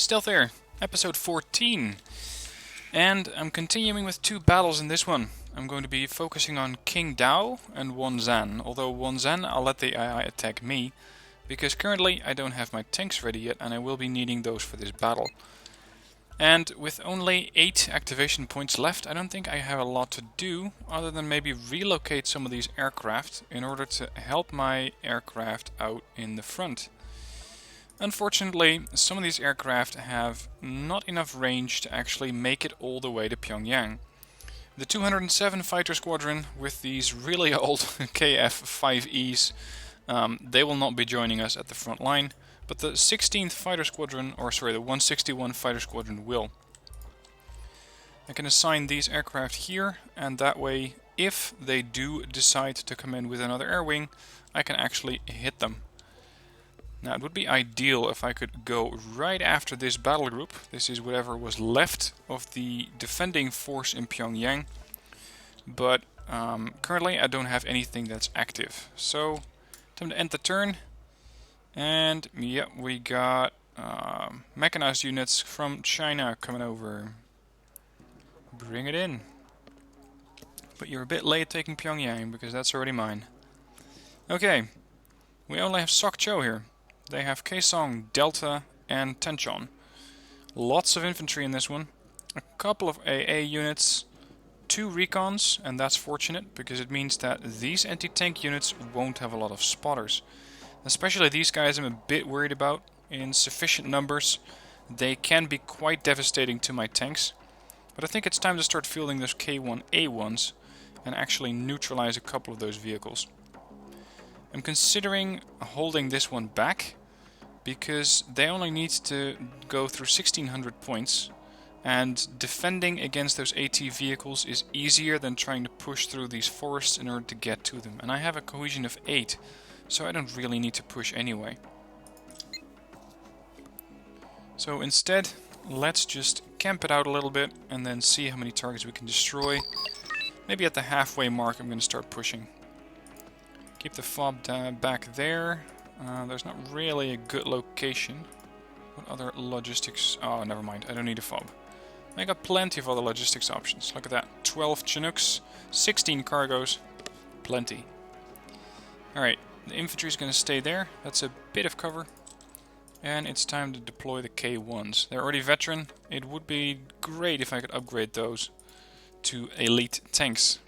Stealth Air, episode 14. And I'm continuing with two battles in this one. I'm going to be focusing on King Dao and Wonzan. Although Wonzan, I'll let the AI attack me, because currently I don't have my tanks ready yet and I will be needing those for this battle. And with only 8 activation points left, I don't think I have a lot to do, other than maybe relocate some of these aircraft in order to help my aircraft out in the front. Unfortunately, some of these aircraft have not enough range to actually make it all the way to Pyongyang. The 207 fighter squadron with these really old KF-5Es, they will not be joining us at the front line, but the 16th fighter squadron, the 161 fighter squadron will. I can assign these aircraft here, and that way, if they do decide to come in with another air wing, I can actually hit them. Now, it would be ideal if I could go right after this battle group. This is whatever was left of the defending force in Pyongyang. But currently I don't have anything that's active. So, time to end the turn. And yeah, we got mechanized units from China coming over. Bring it in. But you're a bit late taking Pyongyang, because that's already mine. Okay, we only have Sokcho here. They have Kaesong, Delta, and Tenchon. Lots of infantry in this one. A couple of AA units, 2 recons, and that's fortunate because it means that these anti-tank units won't have a lot of spotters. Especially these guys I'm a bit worried about. In sufficient numbers, they can be quite devastating to my tanks. But I think it's time to start fielding those K1A1s and actually neutralize a couple of those vehicles. I'm considering holding this one back, because they only need to go through 1600 points, and defending against those AT vehicles is easier than trying to push through these forests in order to get to them. And I have a cohesion of 8, so I don't really need to push anyway. So instead, let's just camp it out a little bit and then see how many targets we can destroy. Maybe at the halfway mark I'm going to start pushing. Keep the fob back there. There's not really a good location. What other logistics? Oh, never mind. I don't need a fob. I got plenty of other logistics options. Look at that. 12 Chinooks, 16 cargos. Plenty. Alright, the infantry is going to stay there. That's a bit of cover. And it's time to deploy the K1s. They're already veteran. It would be great if I could upgrade those to elite tanks.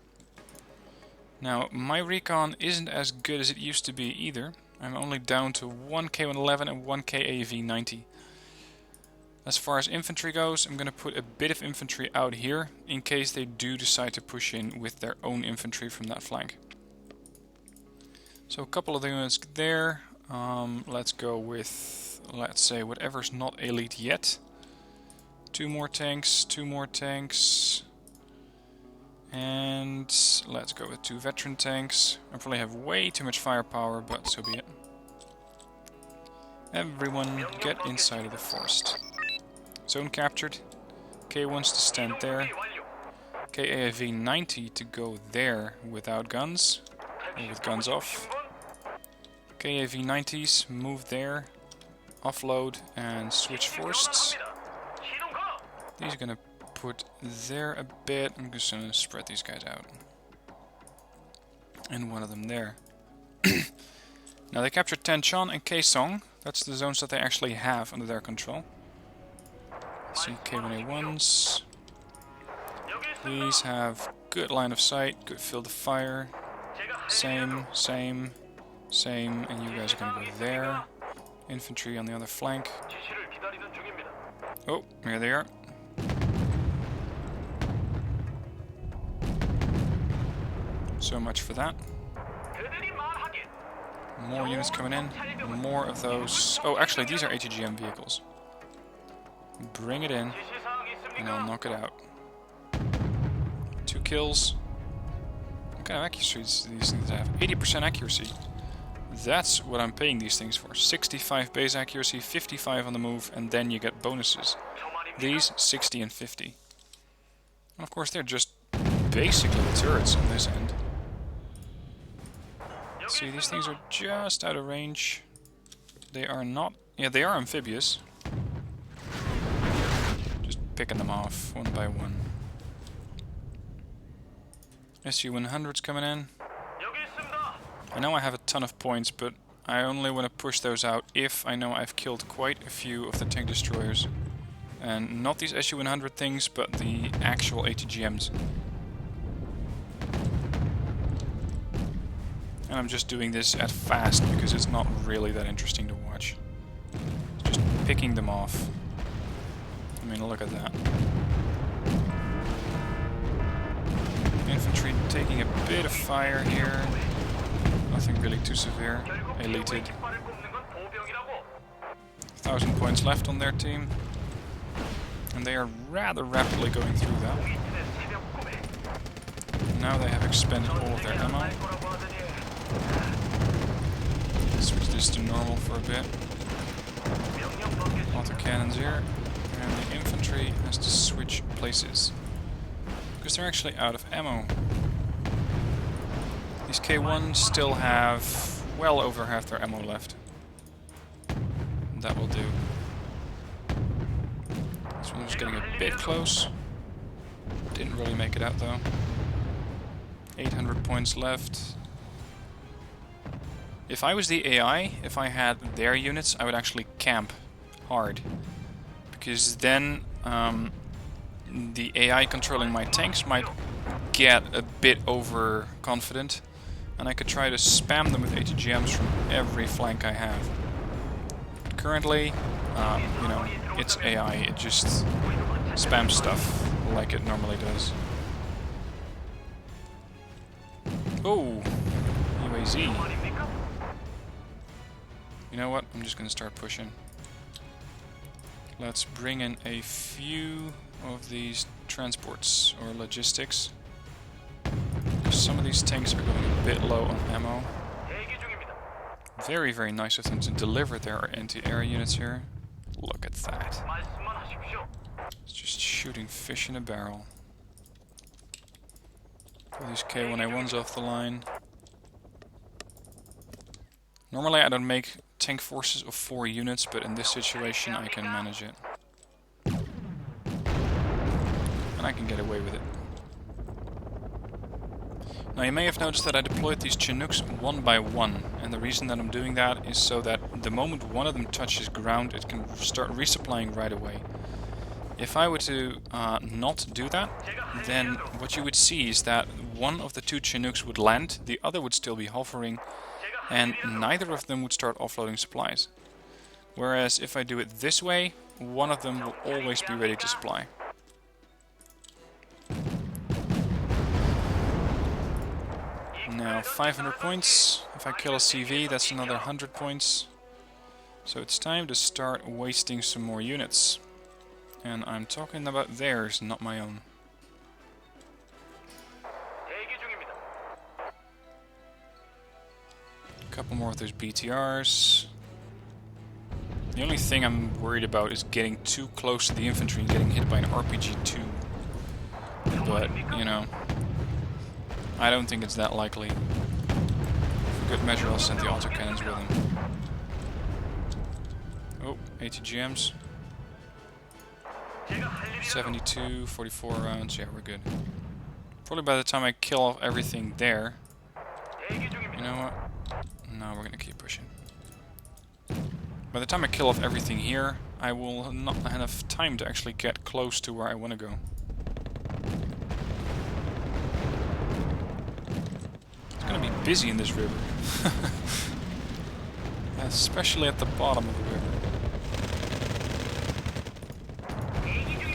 Now, my recon isn't as good as it used to be either. I'm only down to 1 K111 and 1 KAV90. As far as infantry goes, I'm going to put a bit of infantry out here in case they do decide to push in with their own infantry from that flank. So a couple of the units there. Let's go with, let's say, whatever's not elite yet. 2 more tanks, 2 more tanks. And let's go with 2 veteran tanks. I probably have way too much firepower, but so be it. Everyone get inside of the forest. Zone captured. K1s to stand there. KAV90 to go there without guns. Or with guns off. KAV90s move there. Offload and switch forests. These are gonna put there a bit. I'm just going to spread these guys out. And one of them there. Now they captured Tenchon and Kaesong. That's the zones that they actually have under their control. Let's see, K1A1s. These have good line of sight, good field of fire. Same, same, same. And you guys are going to go there. Infantry on the other flank. Oh, here they are. So much for that. More units coming in. More of those. Oh, actually, these are ATGM vehicles. Bring it in, and I'll knock it out. 2 kills. What kind of accuracy do these things have? 80% accuracy. That's what I'm paying these things for. 65 base accuracy, 55 on the move, and then you get bonuses. These, 60 and 50. And of course, they're just basically the turrets on this end. See, these things are just out of range. They are not... Yeah, they are amphibious. picking them off one by one. SU-100's coming in. I know I have a ton of points, but I only want to push those out if I know I've killed quite a few of the tank destroyers. And not these SU-100 things, but the actual ATGMs. And I'm just doing this at fast because it's not really that interesting to watch. Just picking them off. I mean, look at that. Infantry taking a bit of fire here. Nothing really too severe. Elated. 1,000 points left on their team. And they are rather rapidly going through that. Now they have expended all of their ammo. Switch this to normal for a bit. Autocannons here. And the infantry has to switch places. Because they're actually out of ammo. These K1s still have well over half their ammo left. That will do. This one was getting a bit close. Didn't really make it out though. 800 points left. If I was the AI, if I had their units, I would actually camp hard. Because then the AI controlling my tanks might get a bit overconfident, and I could try to spam them with ATGMs from every flank I have. But currently, you know, it's AI, it just spams stuff like it normally does. Oh, UAZ. You know what? I'm just gonna start pushing. Let's bring in a few of these transports or logistics. Some of these tanks are going a bit low on ammo. Very, very nice of them to deliver their anti-air units here. Look at that. It's just shooting fish in a barrel. Pull these K1A1s off the line. Normally I don't make tank forces of 4 units, but in this situation I can manage it. And I can get away with it. Now you may have noticed that I deployed these Chinooks one by one, and the reason that I'm doing that is so that the moment one of them touches ground it can start resupplying right away. If I were to not do that, then what you would see is that one of the 2 Chinooks would land, the other would still be hovering, and neither of them would start offloading supplies. Whereas if I do it this way, one of them will always be ready to supply. Now 500 points. If I kill a CV, that's another 100 points. So it's time to start wasting some more units. And I'm talking about theirs, not my own. A couple more of those BTRs. The only thing I'm worried about is getting too close to the infantry and getting hit by an RPG-2. But, you know, I don't think it's that likely. For good measure, I'll send the autocannons with them. Oh, ATGMs. 72, 44 rounds, yeah, we're good. Probably by the time I kill off everything there. You know what? No, we're gonna keep pushing. By the time I kill off everything here, I will not have enough time to actually get close to where I want to go. It's gonna be busy in this river. Especially at the bottom of the river.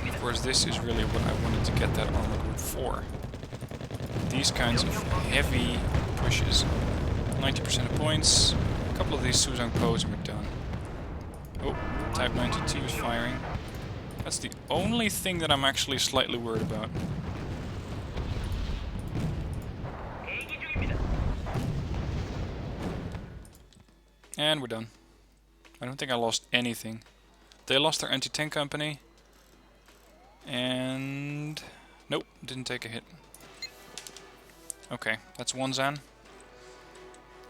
Of course, this is really what I wanted to get that armor group for. These kinds of heavy pushes. 90% of points. A couple of these Suzang Poes and we're done. Oh, Type 92 is firing. That's the only thing that I'm actually slightly worried about. And we're done. I don't think I lost anything. They lost their anti-tank company. And nope, didn't take a hit. Okay, that's one Zan.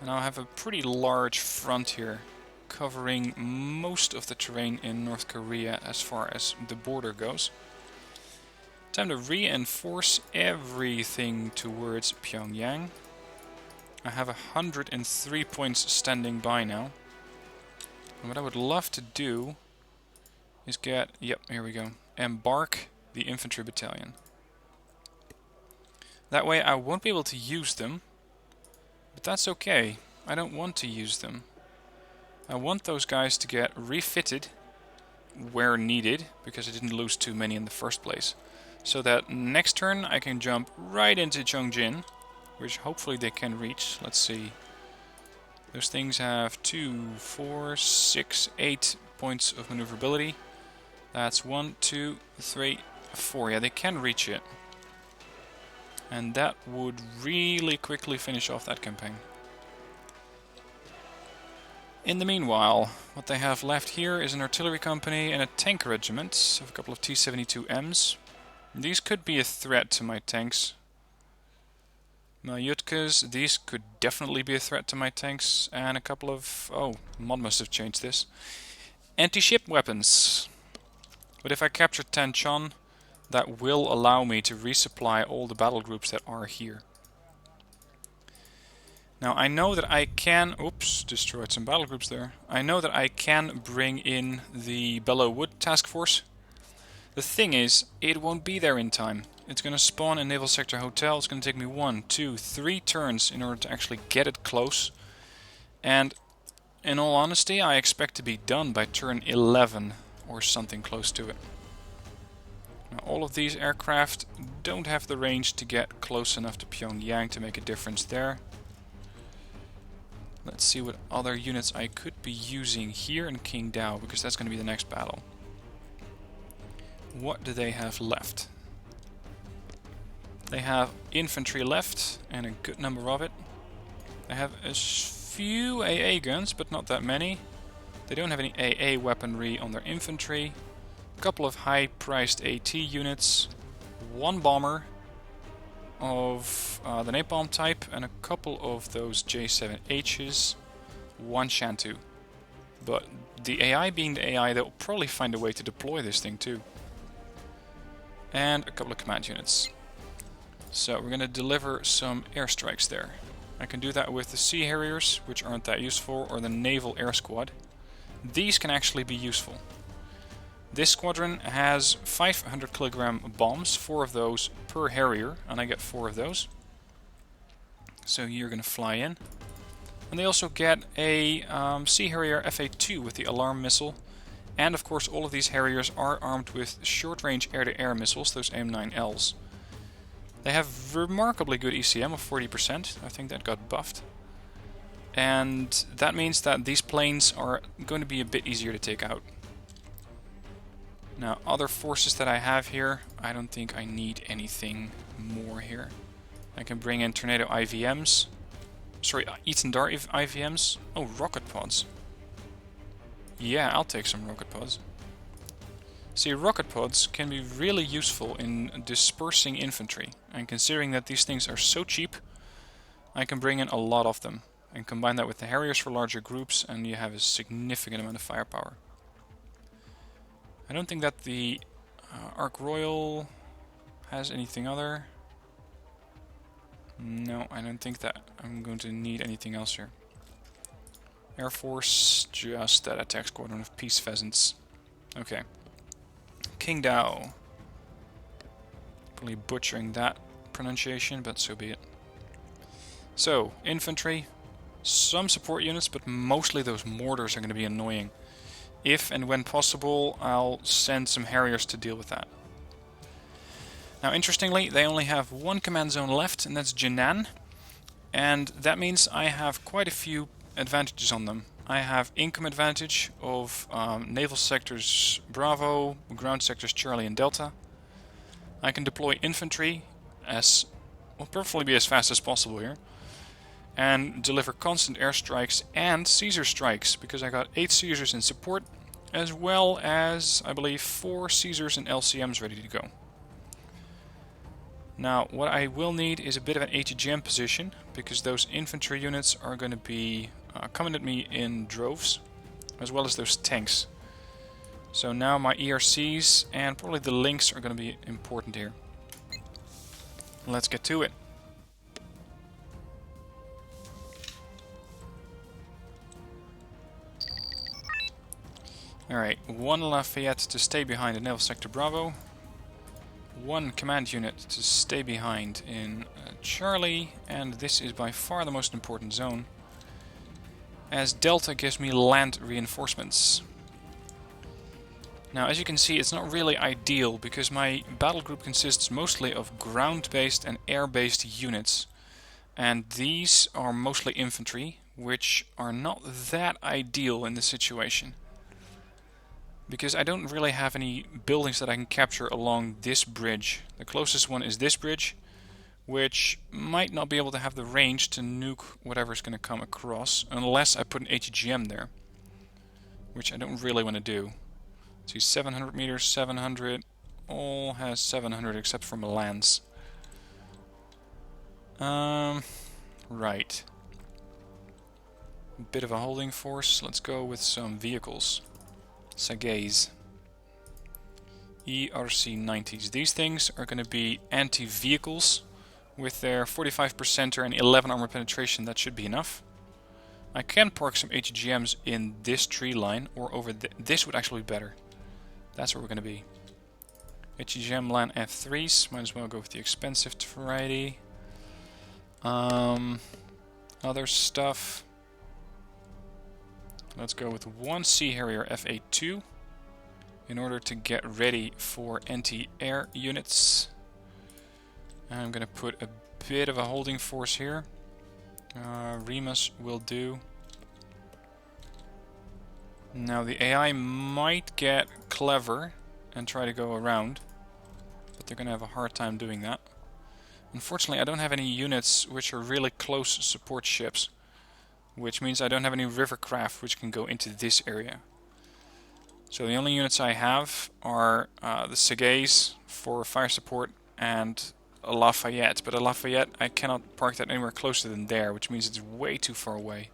And I'll have a pretty large front here, covering most of the terrain in North Korea as far as the border goes. Time to reinforce everything towards Pyongyang. I have 103 points standing by now. And what I would love to do is get, yep, here we go, embark the infantry battalion. That way I won't be able to use them, but that's okay. I don't want to use them. I want those guys to get refitted where needed, because I didn't lose too many in the first place. So that next turn I can jump right into Chongjin, which hopefully they can reach. Let's see. Those things have 2, 4, 6, 8 points of maneuverability. That's 1, 2, 3, 4. Yeah, they can reach it. And that would really quickly finish off that campaign. In the meanwhile, what they have left here is an artillery company and a tank regiment of a couple of T-72Ms. These could be a threat to my tanks. Malyutkas, these could definitely be a threat to my tanks. And a couple of... oh, mod must have changed this. Anti-ship weapons. But if I capture Tanchon, that will allow me to resupply all the battle groups that are here. Now I know that I can... oops, destroyed some battle groups there. I know that I can bring in the Bellow Wood task force. The thing is, it won't be there in time. It's going to spawn in Naval Sector Hotel. It's going to take me 1, 2, 3 turns in order to actually get it close. And in all honesty, I expect to be done by turn 11 or something close to it. Now, all of these aircraft don't have the range to get close enough to Pyongyang to make a difference there. Let's see what other units I could be using here in Qingdao, because that's going to be the next battle. What do they have left? They have infantry left, and a good number of it. They have a few AA guns, but not that many. They don't have any AA weaponry on their infantry. A couple of high-priced AT units. 1 bomber of the napalm type, and a couple of those J7Hs. 1 Shantu. But the AI being the AI, they'll probably find a way to deploy this thing too. And a couple of command units. So we're going to deliver some airstrikes there. I can do that with the Sea Harriers, which aren't that useful, or the Naval Air Squad. These can actually be useful. This squadron has 500 kilogram bombs, 4 of those per Harrier, and I get 4 of those. So you're going to fly in. And they also get a Sea Harrier FA-2 with the alarm missile. And of course all of these Harriers are armed with short-range air-to-air missiles, those AIM-9Ls. They have remarkably good ECM of 40%, I think that got buffed. And that means that these planes are going to be a bit easier to take out. Now, other forces that I have here, I don't think I need anything more here. I can bring in Tornado IVMs. Sorry, Eton Dart IVMs. Oh, rocket pods. Yeah, I'll take some rocket pods. See, rocket pods can be really useful in dispersing infantry. And considering that these things are so cheap, I can bring in a lot of them. And combine that with the Harriers for larger groups, and you have a significant amount of firepower. I don't think that the Ark Royal has anything other. No, I don't think that I'm going to need anything else here. Air Force, just that attack squadron of Peace Pheasants. Okay. Qingdao. Probably butchering that pronunciation, but so be it. So, infantry, some support units, but mostly those mortars are going to be annoying. If and when possible, I'll send some Harriers to deal with that. Now, interestingly, they only have 1 command zone left, and that's Jinan. And that means I have quite a few advantages on them. I have income advantage of naval sectors Bravo, ground sectors Charlie and Delta. I can deploy infantry as, well, preferably be as fast as possible here. And deliver constant airstrikes and Caesar strikes, because I got 8 Caesars in support, as well as, I believe, 4 Caesars and LCMs ready to go. Now, what I will need is a bit of an ATGM position, because those infantry units are going to be coming at me in droves, as well as those tanks. So now my ERCs and probably the links are going to be important here. Let's get to it. Alright, 1 Lafayette to stay behind in Naval Sector Bravo. 1 command unit to stay behind in Charlie, and this is by far the most important zone, as Delta gives me land reinforcements. Now, as you can see, it's not really ideal, because my battle group consists mostly of ground-based and air-based units, and these are mostly infantry, which are not that ideal in this situation. Because I don't really have any buildings that I can capture along this bridge. The closest one is this bridge, which might not be able to have the range to nuke whatever's going to come across, unless I put an ATGM there, which I don't really want to do. See, 700 meters, 700, all has 700 except for Milan's. Right. A bit of a holding force. Let's go with some vehicles. Sagays. ERC-90s. These things are going to be anti-vehicles with their 45% and 11 armor penetration. That should be enough. I can park some ATGMs in this tree line, or over this would actually be better. That's where we're going to be. ATGM LAN F3s. Might as well go with the expensive variety. Other stuff. Let's go with 1 Sea Harrier F-82 in order to get ready for anti-air units. I'm going to put a bit of a holding force here. Remus will do. Now the AI might get clever and try to go around, but they're going to have a hard time doing that. Unfortunately, I don't have any units which are really close support ships, which means I don't have any rivercraft which can go into this area. So the only units I have are the Sagays for fire support and a Lafayette, but a Lafayette I cannot park that anywhere closer than there, which means it's way too far away.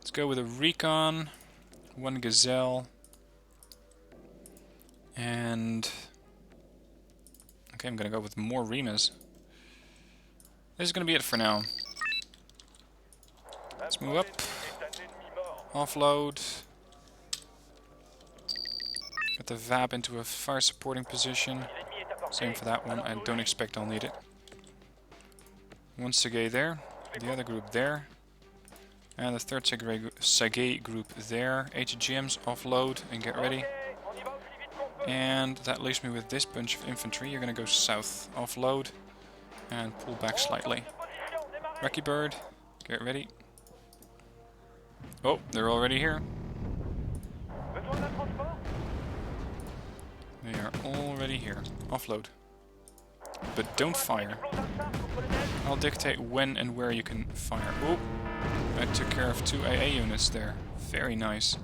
Let's go with a Recon, 1 Gazelle, and okay, I'm gonna go with more Remas. This is gonna be it for now. Let's move up. Offload. Get the VAP into a fire supporting position. Same for that one. I don't expect I'll need it. 1 Sagay there. The other group there. And the third Sagay group there. ATGMs, offload and get ready. And that leaves me with this bunch of infantry. You're going to go south. Offload and pull back slightly. Wrecky Bird, get ready. Oh, they're already here. They are already here. Offload. But don't fire. I'll dictate when and where you can fire. Oh, I took care of 2 AA units there. Very nice.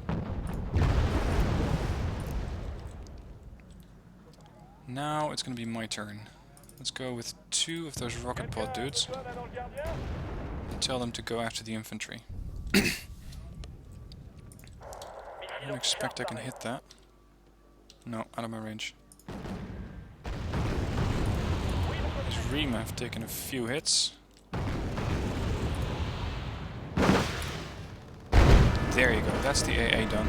Now it's going to be my turn. Let's go with 2 of those rocket pod dudes. And tell them to go after the infantry. I don't expect I can hit that. No, out of my range. These Ream have taken a few hits. There you go, that's the AA done.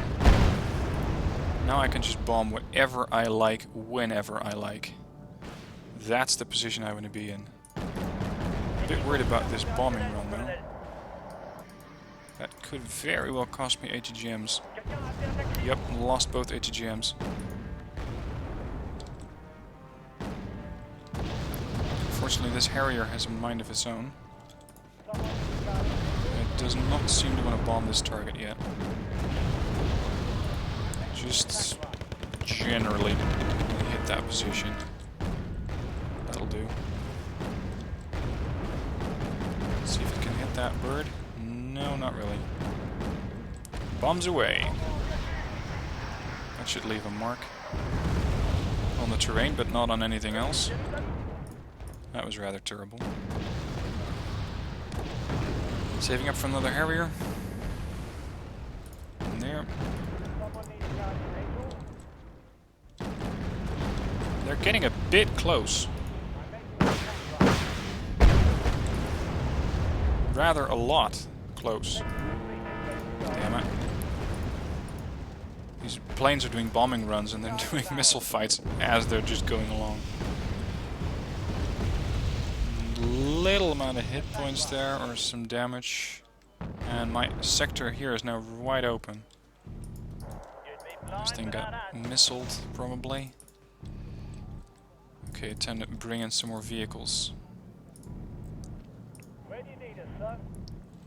Now I can just bomb whatever I like, whenever I like. That's the position I want to be in. A bit worried about this bombing run though. That could very well cost me ATGMs. Yep, lost both ATGMs. Unfortunately, this Harrier has a mind of its own. It does not seem to want to bomb this target yet. Just generally hit that position. That'll do. Let's see if it can hit that bird. No, not really. Bombs away. That should leave a mark on the terrain, but not on anything else. That was rather terrible. Saving up for another Harrier. In there. They're getting a bit close. rather a lot close. Damn it. These planes are doing bombing runs and they're doing missile fights as they're just going along. Little amount of hit points there, or some damage. And my sector here is now wide open. This thing got missiled, probably. Okay, time to bring in some more vehicles.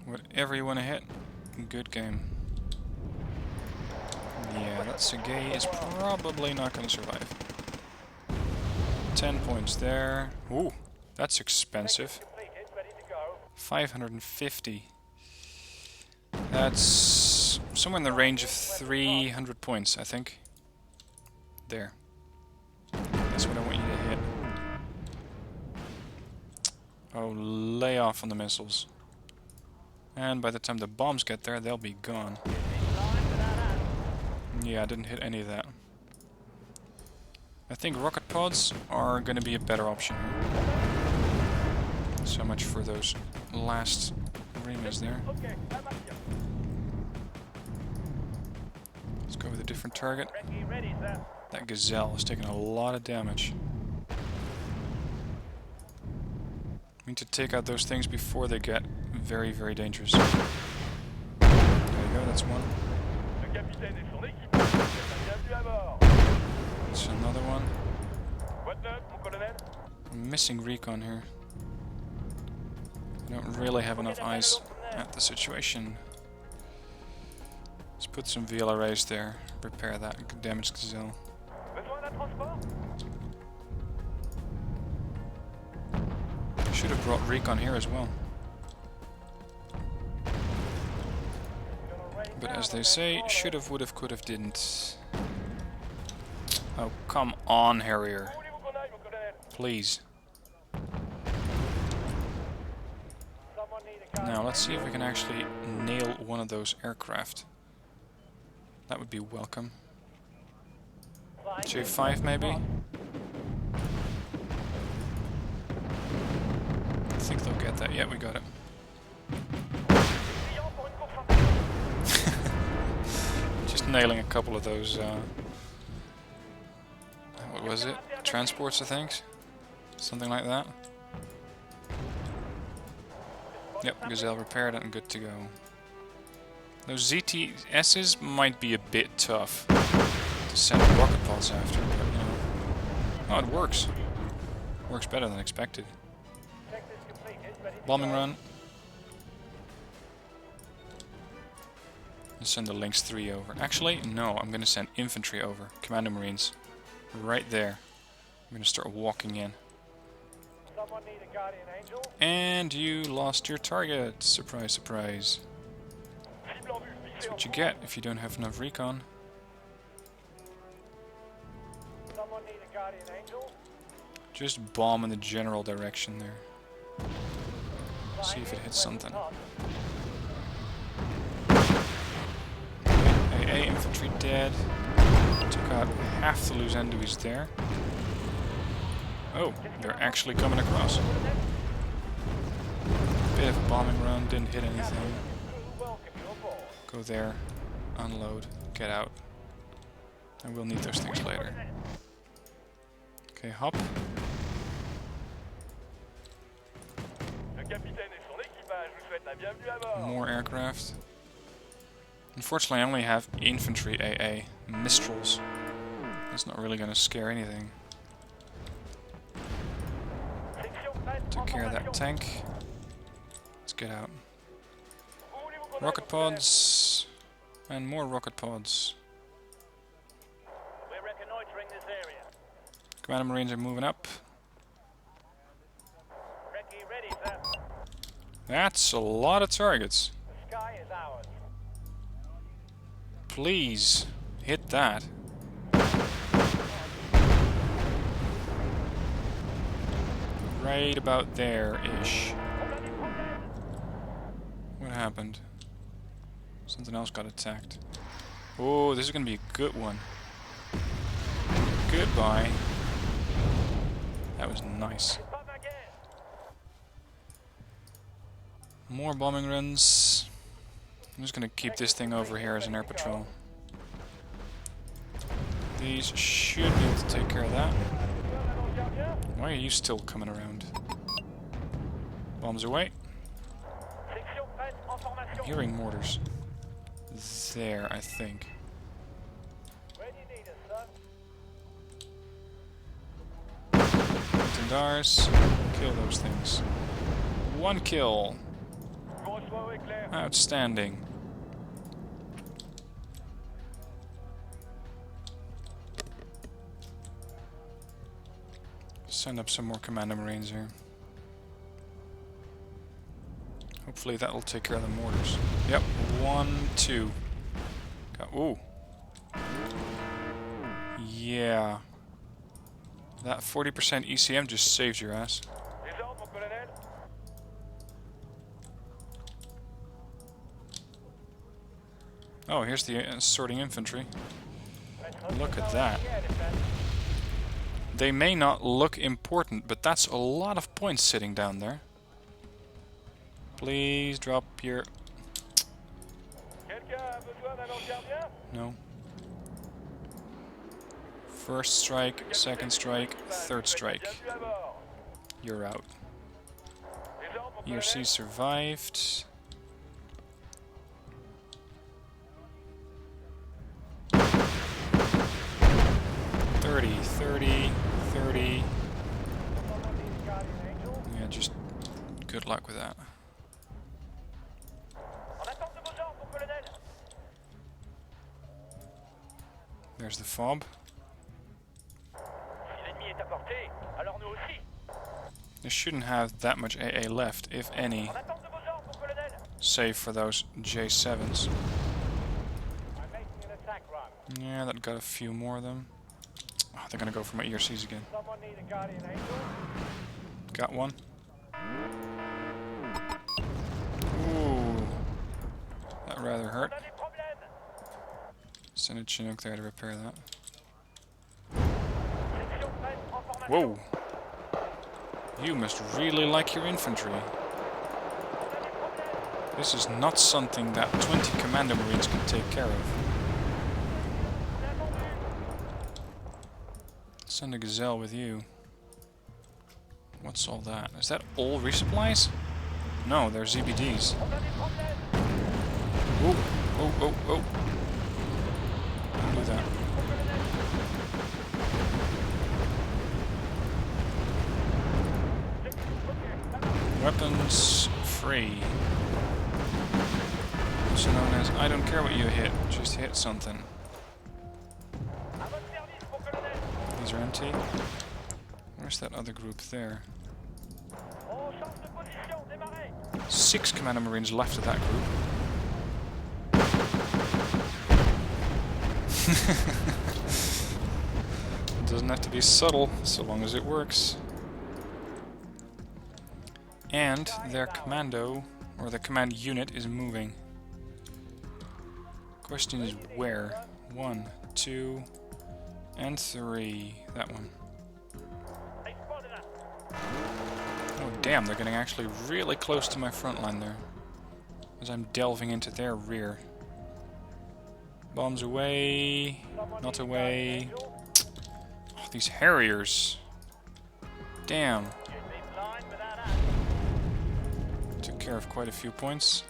Whatever you want to hit, good game. Yeah, that Sergei is probably not going to survive. 10 points there. Ooh, that's expensive. 550. That's somewhere in the range of 300 points, I think. There. That's what I want you to hit. Oh, lay off on the missiles. And by the time the bombs get there, they'll be gone. Yeah, I didn't hit any of that. I think rocket pods are going to be a better option here. So much for those last remas there. Let's go with a different target. That Gazelle is taking a lot of damage. We need to take out those things before they get very, very dangerous. There you go, that's one. That's another one. I'm missing recon here. I don't really have enough eyes at the situation. Let's put some VLRAs there. Repair that damaged Gazelle. Should have brought recon here as well. But as they say, should have, would have, could have, didn't. Oh, come on, Harrier. Please. Now, let's see if we can actually nail one of those aircraft. That would be welcome. J5 maybe? I think they'll get that. Yeah, we got it. Just nailing a couple of those, what was it? Transports, I think? Something like that. Yep, Gazelle repaired and good to go. Those ZTSs might be a bit tough to send rocket pods after, but you know. Oh, it works. Works better than expected. Bombing run. Let's send the Lynx 3 over. Actually, no, I'm going to send infantry over. Commando Marines. Right there. I'm going to start walking in. And you lost your target. Surprise, surprise. That's what you get if you don't have enough recon. Just bomb in the general direction there. See if it hits something. AA infantry dead. Took out half the loose enduis there. Oh, they're actually coming across. Bit of a bombing run, didn't hit anything. Go there, unload, get out. And we'll need those things later. Okay, hop. More aircraft. Unfortunately, I only have infantry AA, Mistrals. That's not really going to scare anything. Took care of that tank. Let's get out. Rocket pods. And more rocket pods. We're reconnoitering this area. Commando Marines are moving up. Recce ready, sir. That's a lot of targets. The sky is ours. Please, hit that. Right about there-ish. What happened? Something else got attacked. Oh, this is going to be a good one. Goodbye. That was nice. More bombing runs. I'm just gonna keep this thing over here as an air patrol. These should be able to take care of that. Why are you still coming around? Bombs away. I'm hearing mortars. There, I think. Tendars, kill those things. 1 kill. Outstanding. Send up some more Commander Marines here. Hopefully that'll take care of the mortars. Yep, 1, 2. Ooh. Yeah. That 40% ECM just saved your ass. Oh, here's the sorting infantry. Look at that. They may not look important, but that's a lot of points sitting down there. Please drop your... No. First strike, second strike, third strike. You're out. ERC survived. 30. Yeah, just good luck with that. There's the fob. They shouldn't have that much AA left, if any. Save for those J7s. Yeah, that got a few more of them. Oh, they're gonna go for my ERCs again. Got one. Ooh. That rather hurt. Send a Chinook there to repair that. Whoa! You must really like your infantry. This is not something that 20 Commander Marines can take care of. Send a Gazelle with you. What's all that? Is that all resupplies? No, they're ZBDs. Oh. Don't do that. Weapons free. Also known as I don't care what you hit, just hit something. These are empty. Where's that other group there? 6 Commander Marines left of that group. It doesn't have to be subtle, so long as it works. And their commando, or the command unit, is moving. Question is where? 1, 2, and 3. That one. Oh damn, they're getting actually really close to my front line there. As I'm delving into their rear. Bombs away. Not away. Oh, these Harriers. Damn. Took care of quite a few points.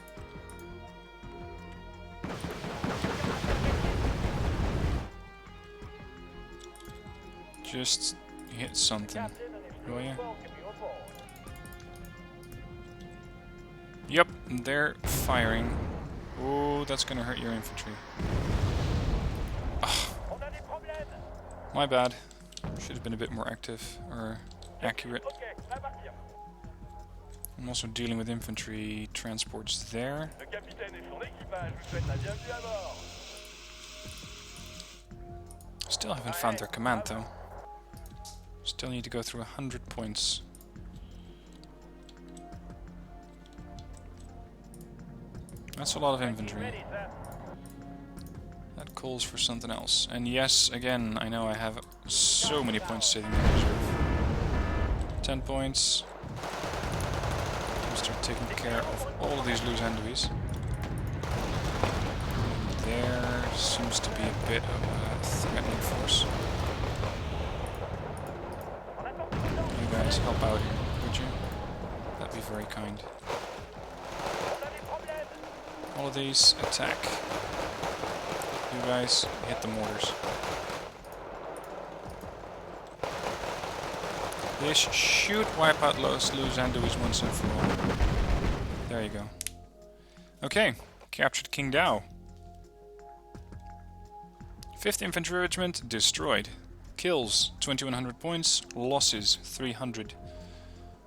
Just hit something, will you? Yep, they're firing. Oh, that's gonna hurt your infantry. Ugh. My bad. Should have been a bit more active, or accurate. I'm also dealing with infantry transports there. Still haven't found their command though. Still need to go through 100 points. That's a lot of infantry. That calls for something else. And yes, again, I know I have so many points sitting in reserve. 10 points. Start taking care of all of these loose enemies. There seems to be a bit of a threatening force. You guys help out here, would you? That'd be very kind. All of these attack. You guys hit the mortars. This should wipe out loose enemies once and for all. There you go. Okay, captured King Dao. 5th Infantry Regiment destroyed. Kills 2100 points, losses 300.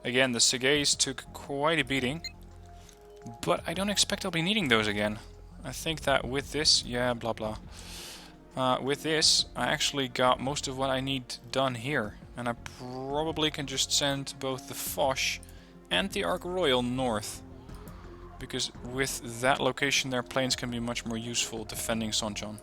Again, the Segeis took quite a beating, but I don't expect I'll be needing those again. I think that with this, yeah, blah blah. With this, I actually got most of what I need done here, and I probably can just send both the Foch and the Ark Royal north, because with that location their planes can be much more useful defending Sonchon.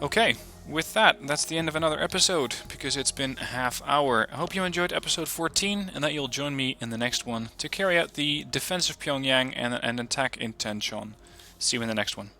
Okay, with that, that's the end of another episode, because it's been a half hour. I hope you enjoyed episode 14, and that you'll join me in the next one to carry out the defense of Pyongyang and an attack in Tenchon. See you in the next one.